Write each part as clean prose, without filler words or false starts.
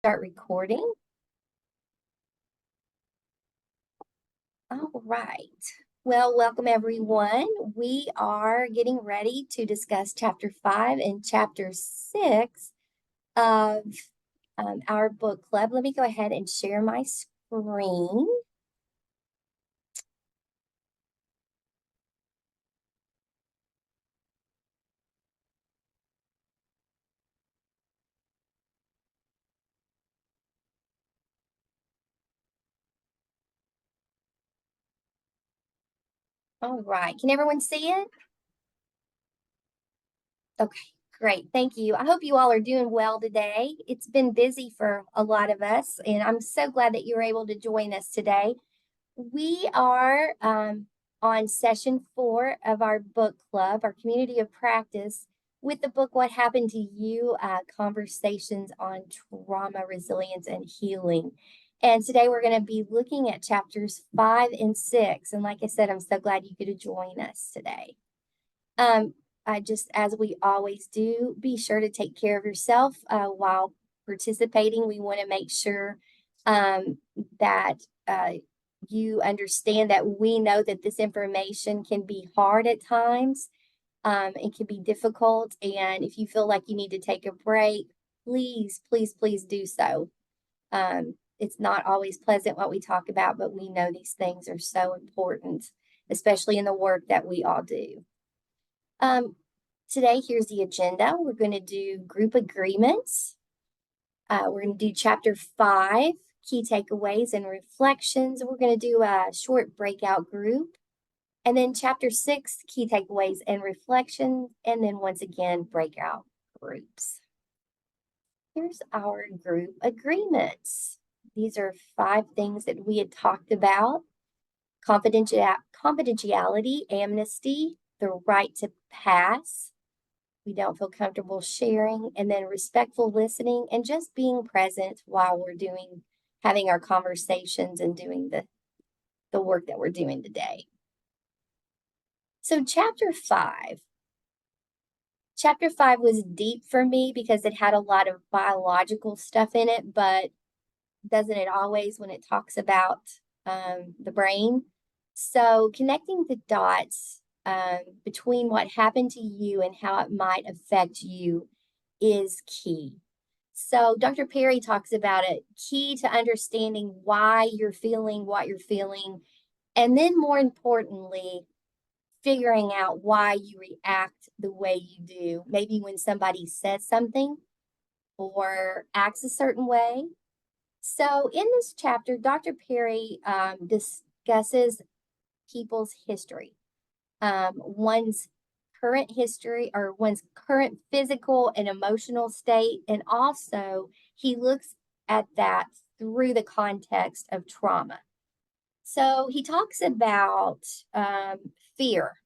Start recording. All right. Well, welcome everyone. We are getting ready to discuss chapter 5 and chapter 6 of our book club. Let me go ahead and share my screen. All right. Can everyone see it? Okay, great. Thank you. I hope you all are doing well today. It's been busy for a lot of us, and I'm so glad that you were able to join us today. We are on session 4 of our book club, our community of practice, with the book What Happened to You? Conversations on Trauma, Resilience, and Healing. And today we're going to be looking at chapters 5 and 6. And like I said, I'm so glad you could join us today. Just as we always do, be sure to take care of yourself while participating. We want to make sure that you understand that we know that this information can be hard at times. It can be difficult. And if you feel like you need to take a break, please, please, please do so. It's not always pleasant what we talk about, but we know these things are so important, especially in the work that we all do. Today, here's the agenda. We're going to do group agreements. We're going to do chapter 5, key takeaways and reflections. We're going to do a short breakout group. And then chapter 6, key takeaways and reflections. And then once again, breakout groups. Here's our group agreements. These are 5 things that we had talked about: confidentiality, amnesty, the right to pass, we don't feel comfortable sharing, and then respectful listening and just being present while we're having our conversations and doing the work that we're doing today. So chapter 5 was deep for me because it had a lot of biological stuff in it, but doesn't it always when it talks about the brain? So connecting the dots between what happened to you and how it might affect you is key. So Dr. Perry talks about it, key to understanding why you're feeling what you're feeling, and then more importantly, figuring out why you react the way you do. Maybe when somebody says something or acts a certain way. So in this chapter, Dr. Perry discusses people's history, one's current history or one's current physical and emotional state. And also he looks at that through the context of trauma. So he talks about fear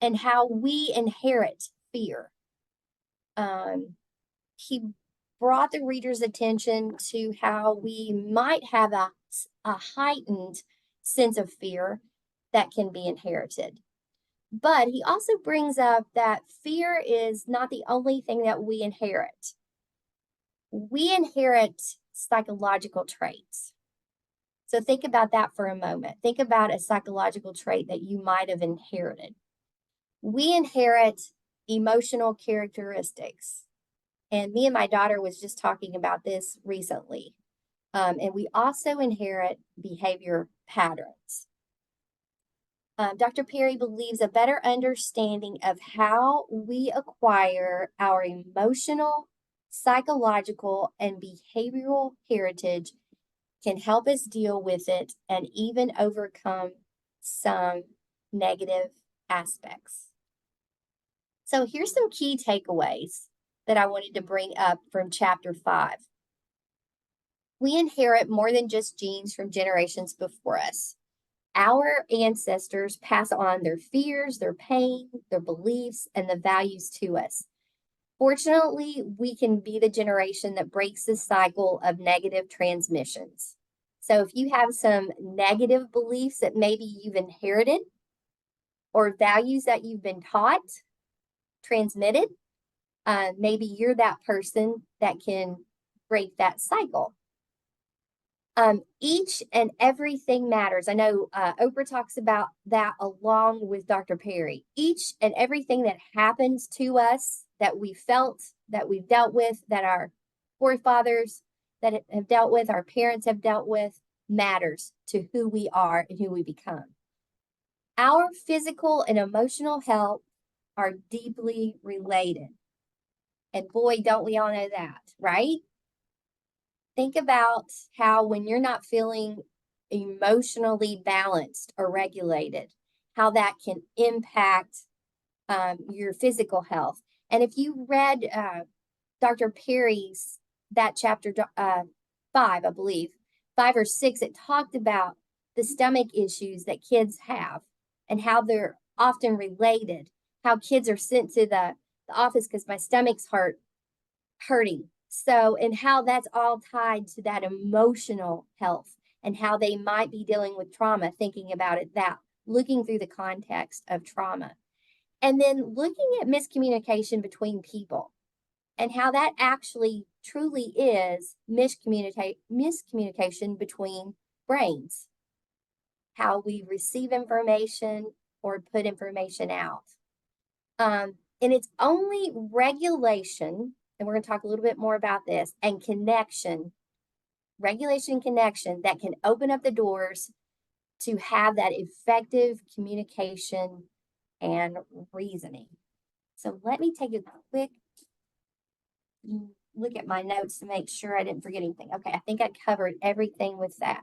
and how we inherit fear. He brought the reader's attention to how we might have a heightened sense of fear that can be inherited. But he also brings up that fear is not the only thing that we inherit. We inherit psychological traits. So think about that for a moment. Think about a psychological trait that you might have inherited. We inherit emotional characteristics. And me and my daughter was just talking about this recently. And we also inherit behavior patterns. Dr. Perry believes a better understanding of how we acquire our emotional, psychological, and behavioral heritage can help us deal with it and even overcome some negative aspects. So here's some key takeaways that I wanted to bring up from chapter 5. We inherit more than just genes from generations before us. Our ancestors pass on their fears, their pain, their beliefs, and the values to us. Fortunately, we can be the generation that breaks the cycle of negative transmissions. So if you have some negative beliefs that maybe you've inherited or values that you've been taught, transmitted, maybe you're that person that can break that cycle. Each and everything matters. I know Oprah talks about that along with Dr. Perry. Each and everything that happens to us, that we felt, that we've dealt with, that our forefathers that have dealt with, our parents have dealt with, matters to who we are and who we become. Our physical and emotional health are deeply related. And boy, don't we all know that, right? Think about how when you're not feeling emotionally balanced or regulated, how that can impact your physical health. And if you read Dr. Perry's, that chapter 5, I believe, 5 or 6, it talked about the stomach issues that kids have and how they're often related, how kids are sent to the office because my stomach's hurting. So, and how that's all tied to that emotional health and how they might be dealing with trauma, thinking about it that, looking through the context of trauma. And then looking at miscommunication between people and how that actually truly is miscommunication between brains, how we receive information or put information out. And it's only regulation, and we're going to talk a little bit more about this, and connection, regulation and connection that can open up the doors to have that effective communication and reasoning. So let me take a quick look at my notes to make sure I didn't forget anything. Okay, I think I covered everything with that.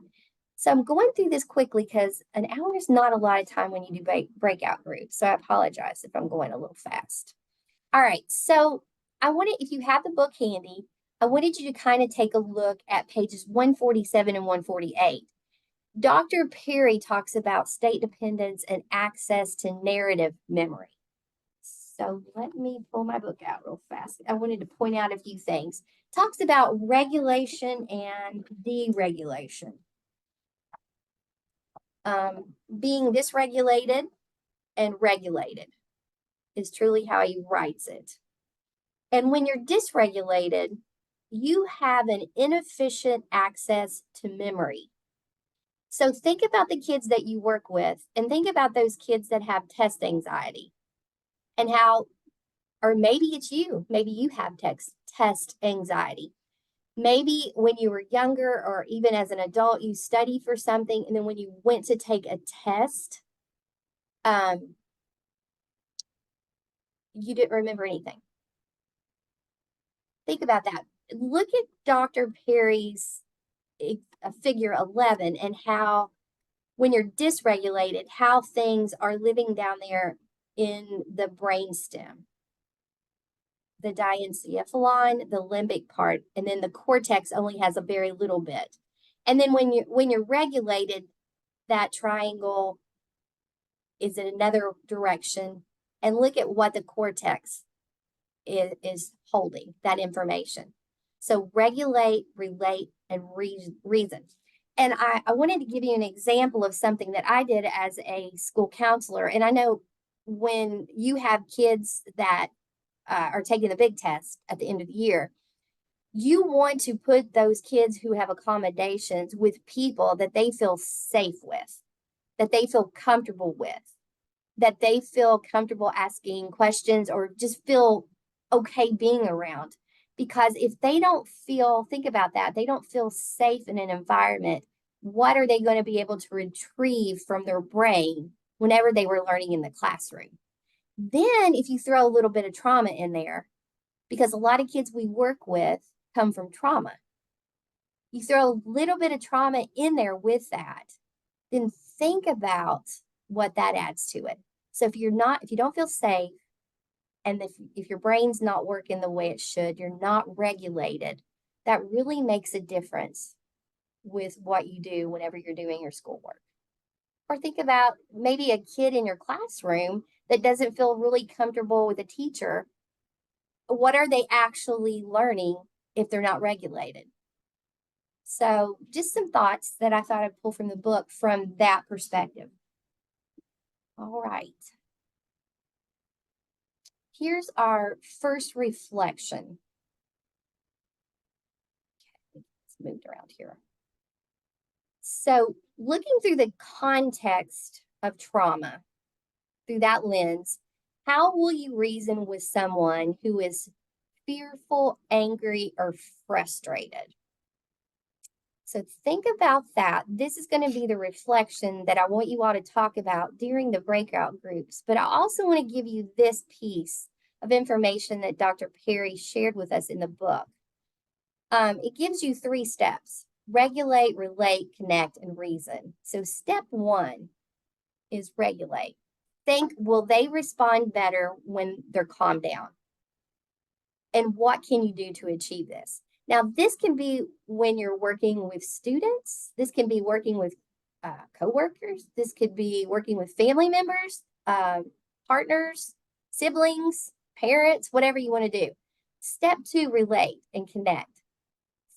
So I'm going through this quickly because an hour is not a lot of time when you do breakout groups. So I apologize if I'm going a little fast. All right, so I wanted, if you have the book handy, I wanted you to kind of take a look at pages 147 and 148. Dr. Perry talks about state dependence and access to narrative memory. So let me pull my book out real fast. I wanted to point out a few things. Talks about regulation and deregulation. Being dysregulated and regulated is truly how he writes it. And when you're dysregulated, you have an inefficient access to memory. So think about the kids that you work with and think about those kids that have test anxiety and how, or maybe it's you, maybe you have test anxiety. Maybe when you were younger or even as an adult, you studied for something, and then when you went to take a test, you didn't remember anything. Think about that. Look at Dr. Perry's figure 11 and how when you're dysregulated, how things are living down there in the brainstem. The diencephalon, the limbic part, and then the cortex only has a very little bit. And then when you're regulated, that triangle is in another direction. And look at what the cortex is holding, that information. So regulate, relate, and reason. And I wanted to give you an example of something that I did as a school counselor. And I know when you have kids that are taking the big test at the end of the year, you want to put those kids who have accommodations with people that they feel safe with, that they feel comfortable with, that they feel comfortable asking questions or just feel okay being around. Because if they don't feel, think about that, they don't feel safe in an environment, what are they going to be able to retrieve from their brain whenever they were learning in the classroom? Then if you throw a little bit of trauma in there, because a lot of kids we work with come from trauma, you throw a little bit of trauma in there with that, then think about what that adds to it. So if you don't feel safe, and if your brain's not working the way it should, you're not regulated, that really makes a difference with what you do whenever you're doing your schoolwork. Or think about maybe a kid in your classroom that doesn't feel really comfortable with a teacher. What are they actually learning if they're not regulated? So just some thoughts that I thought I'd pull from the book from that perspective. All right. Here's our first reflection. Okay, it's moved around here. So looking through the context of trauma, through that lens, how will you reason with someone who is fearful, angry, or frustrated? So think about that. This is going to be the reflection that I want you all to talk about during the breakout groups. But I also want to give you this piece of information that Dr. Perry shared with us in the book. It gives you 3 steps: regulate, relate, connect, and reason. So step 1 is regulate. Think, will they respond better when they're calmed down? And what can you do to achieve this? Now, this can be when you're working with students. This can be working with coworkers. This could be working with family members, partners, siblings, parents, whatever you want to do. Step 2, relate and connect.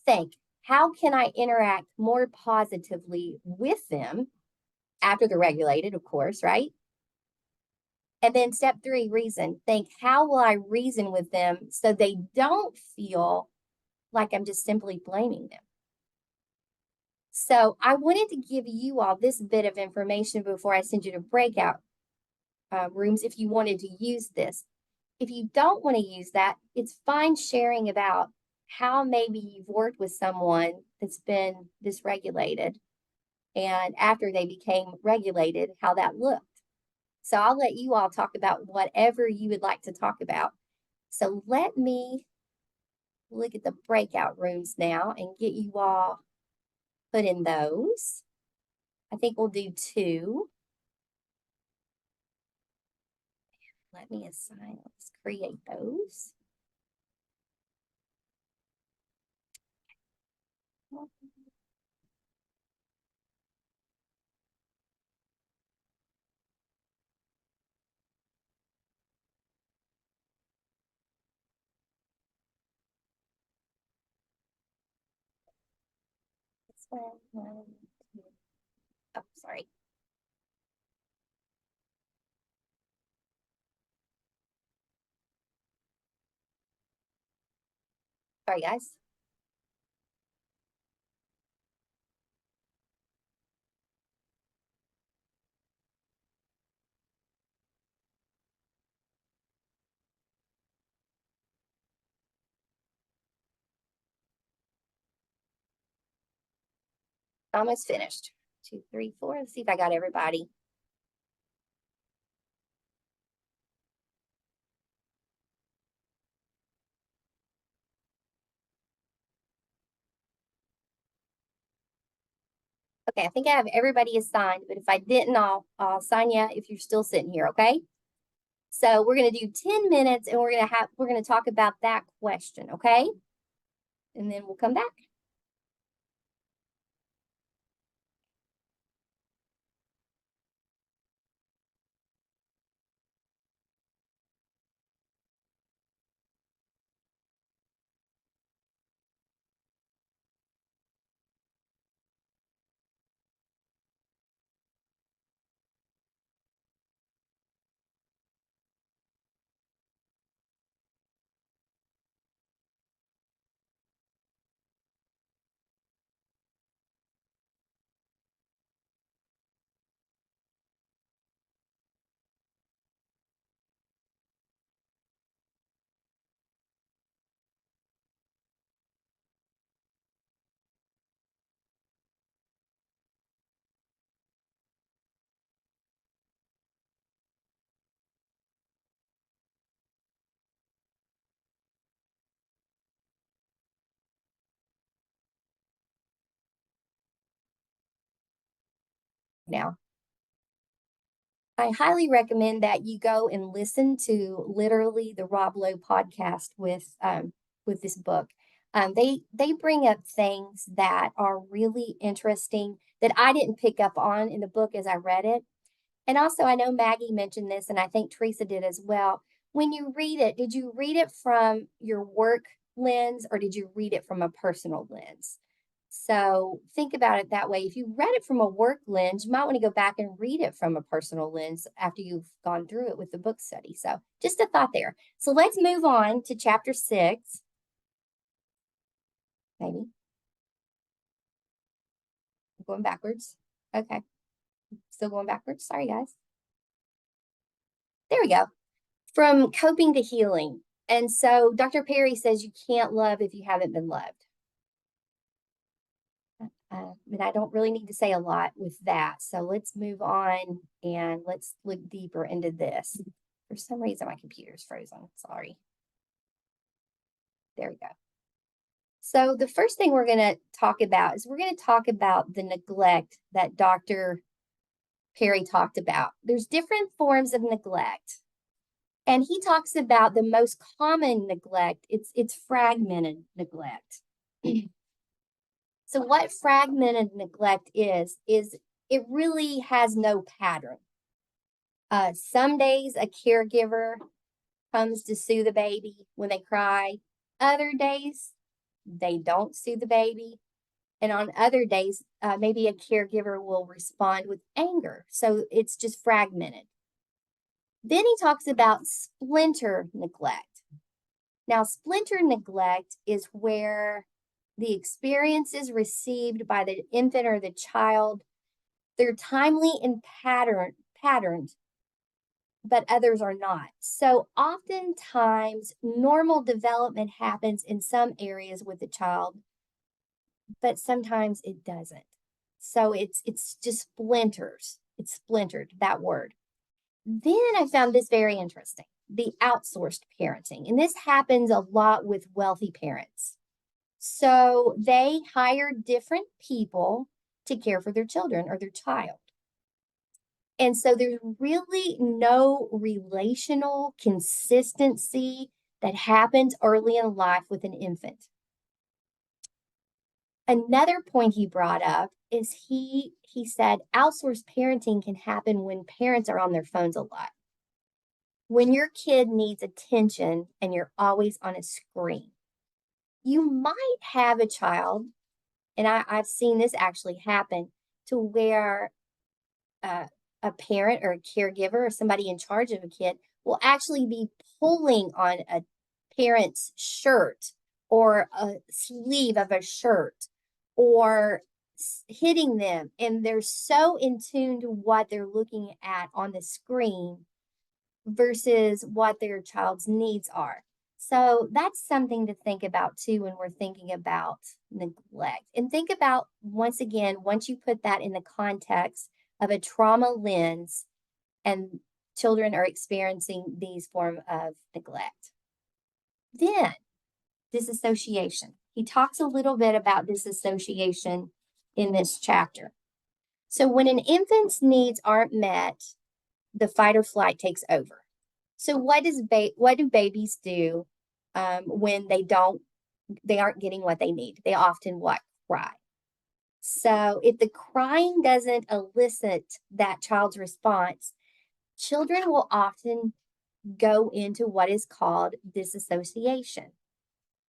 Think, how can I interact more positively with them after they're regulated, of course, right? And then step 3, reason. Think, how will I reason with them so they don't feel like I'm just simply blaming them? So I wanted to give you all this bit of information before I send you to breakout rooms if you wanted to use this. If you don't want to use that, it's fine sharing about how maybe you've worked with someone that's been dysregulated, and after they became regulated, how that looked. So I'll let you all talk about whatever you would like to talk about. So let me look at the breakout rooms now and get you all put in those. I think we'll do 2. Let me assign, let's create those. This one, 2. Oh, sorry. Sorry, guys. Almost finished. 2, 3, 4. Let's see if I got everybody. Okay, I think I have everybody assigned, but if I didn't, I'll assign you if you're still sitting here, okay? So we're gonna do 10 minutes and we're gonna talk about that question, okay? And then we'll come back. Now, I highly recommend that you go and listen to literally the Rob Lowe podcast with this book. They bring up things that are really interesting that I didn't pick up on in the book as I read it. And also, I know Maggie mentioned this, and I think Teresa did as well. When you read it, did you read it from your work lens or did you read it from a personal lens? So think about it that way. If you read it from a work lens, you might want to go back and read it from a personal lens after you've gone through it with the book study. So just a thought there. So let's move on to chapter 6. Maybe. going backwards. Okay. Still going backwards. Sorry, guys. There we go. From coping to healing. And so Dr. Perry says you can't love if you haven't been loved. And I don't really need to say a lot with that. So let's move on and let's look deeper into this. For some reason, my computer's frozen. Sorry. There we go. So the first thing we're going to talk about is we're going to talk about the neglect that Dr. Perry talked about. There's different forms of neglect. And he talks about the most common neglect. It's fragmented neglect. So what fragmented neglect is it really has no pattern. Some days a caregiver comes to soothe the baby when they cry. Other days, they don't soothe the baby. And on other days, maybe a caregiver will respond with anger. So it's just fragmented. Then he talks about splinter neglect. Now, splinter neglect is where the experiences received by the infant or the child, they're timely and patterned, but others are not. So oftentimes normal development happens in some areas with the child, but sometimes it doesn't. So it's just splinters. It's splintered, that word. Then I found this very interesting, the outsourced parenting. And this happens a lot with wealthy parents. So they hire different people to care for their children or their child. And so there's really no relational consistency that happens early in life with an infant. Another point he brought up is he said outsourced parenting can happen when parents are on their phones a lot. When your kid needs attention and you're always on a screen, you might have a child, and I've seen this actually happen, to where a parent or a caregiver or somebody in charge of a kid will actually be pulling on a parent's shirt or a sleeve of a shirt or hitting them. And they're so in tune to what they're looking at on the screen versus what their child's needs are. So that's something to think about too when we're thinking about neglect. And think about, once again, once you put that in the context of a trauma lens and children are experiencing these forms of neglect. Then disassociation. He talks a little bit about disassociation in this chapter. So when an infant's needs aren't met, the fight or flight takes over. So what do babies do when they aren't getting what they need? They often cry. So if the crying doesn't elicit that child's response, children will often go into what is called disassociation.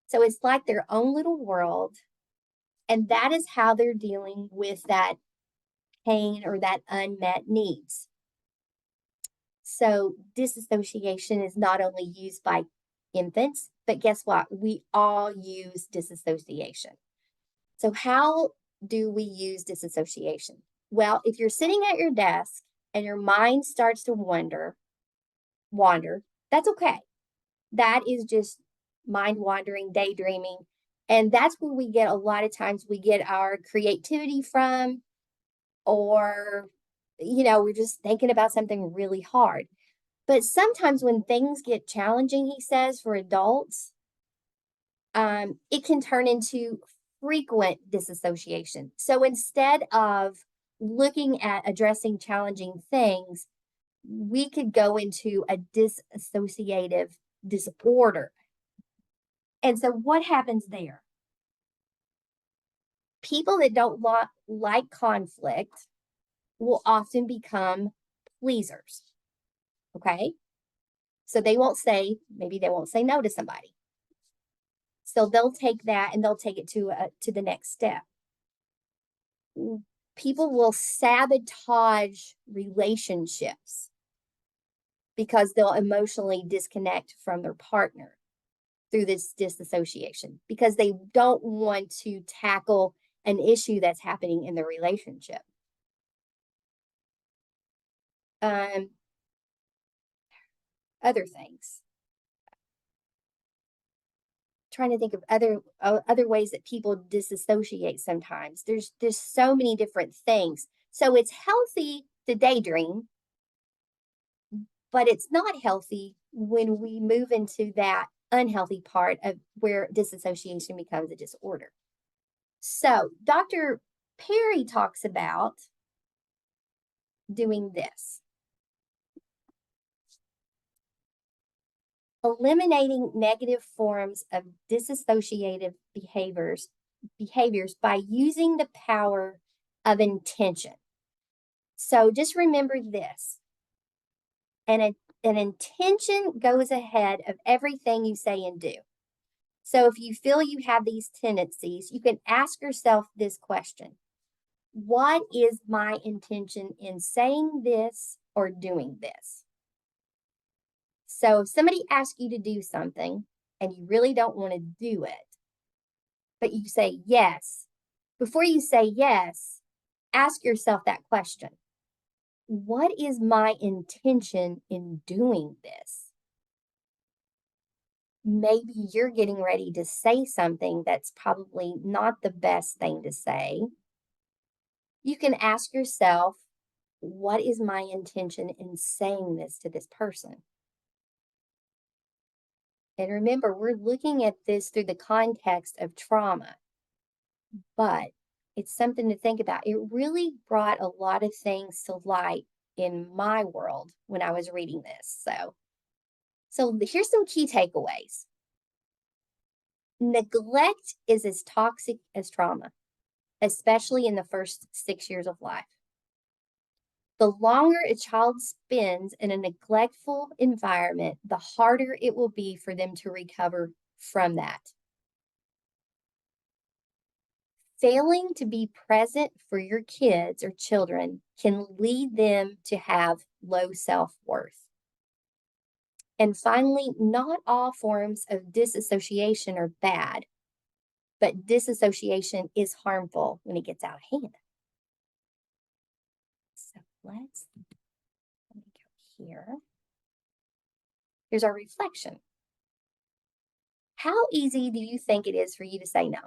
So it's like their own little world, and that is how they're dealing with that pain or that unmet needs. So disassociation is not only used by infants, but guess what? We all use disassociation. So how do we use disassociation? Well, if you're sitting at your desk and your mind starts to wander, that's okay. That is just mind wandering, daydreaming. And that's where we get, a lot of times we get our creativity from, or, we're just thinking about something really hard. But sometimes when things get challenging, he says, for adults, it can turn into frequent disassociation. So instead of looking at addressing challenging things, we could go into a dissociative disorder. And so what happens there? People that don't like conflict will often become pleasers. Okay? So maybe they won't say no to somebody. So they'll take that and they'll take it to the next step. People will sabotage relationships because they'll emotionally disconnect from their partner through this disassociation, because they don't want to tackle an issue that's happening in the relationship. Um, Other things. Trying to think of other ways that people disassociate sometimes. There's so many different things. So it's healthy to daydream, but it's not healthy when we move into that unhealthy part of where disassociation becomes a disorder. So Dr. Perry talks about doing this. Eliminating negative forms of disassociative behaviors by using the power of intention. So just remember this. An intention goes ahead of everything you say and do. So if you feel you have these tendencies, you can ask yourself this question. What is my intention in saying this or doing this? So if somebody asks you to do something and you really don't want to do it, but you say yes, before you say yes, ask yourself that question. What is my intention in doing this? Maybe you're getting ready to say something that's probably not the best thing to say. You can ask yourself, what is my intention in saying this to this person? And remember, we're looking at this through the context of trauma, but it's something to think about. It really brought a lot of things to light in my world when I was reading this. So here's some key takeaways. Neglect is as toxic as trauma, especially in the first 6 years of life. The longer a child spends in a neglectful environment, the harder it will be for them to recover from that. Failing to be present for your kids or children can lead them to have low self-worth. And finally, not all forms of disassociation are bad, but disassociation is harmful when it gets out of hand. So let me go here. Here's our reflection. How easy do you think it is for you to say no?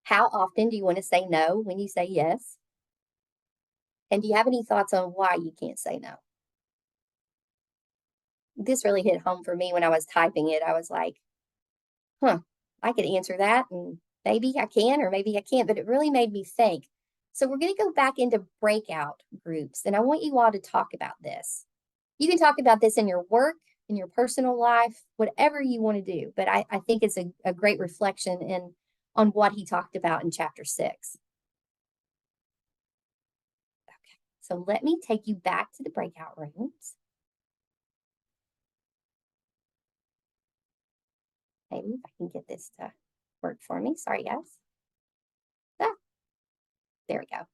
How often do you want to say no when you say yes? And do you have any thoughts on why you can't say no? This really hit home for me when I was typing it. I was like, I could answer that and maybe I can or maybe I can't, but it really made me think. So we're going to go back into breakout groups and I want you all to talk about this. You can talk about this in your work, in your personal life, whatever you want to do. But I think it's a great reflection on what he talked about in chapter 6. Okay, so let me take you back to the breakout rooms. Maybe if I can get this to work for me. Sorry, guys. Ah, there we go.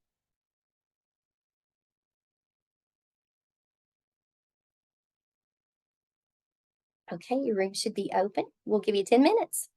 Okay, your room should be open. We'll give you 10 minutes.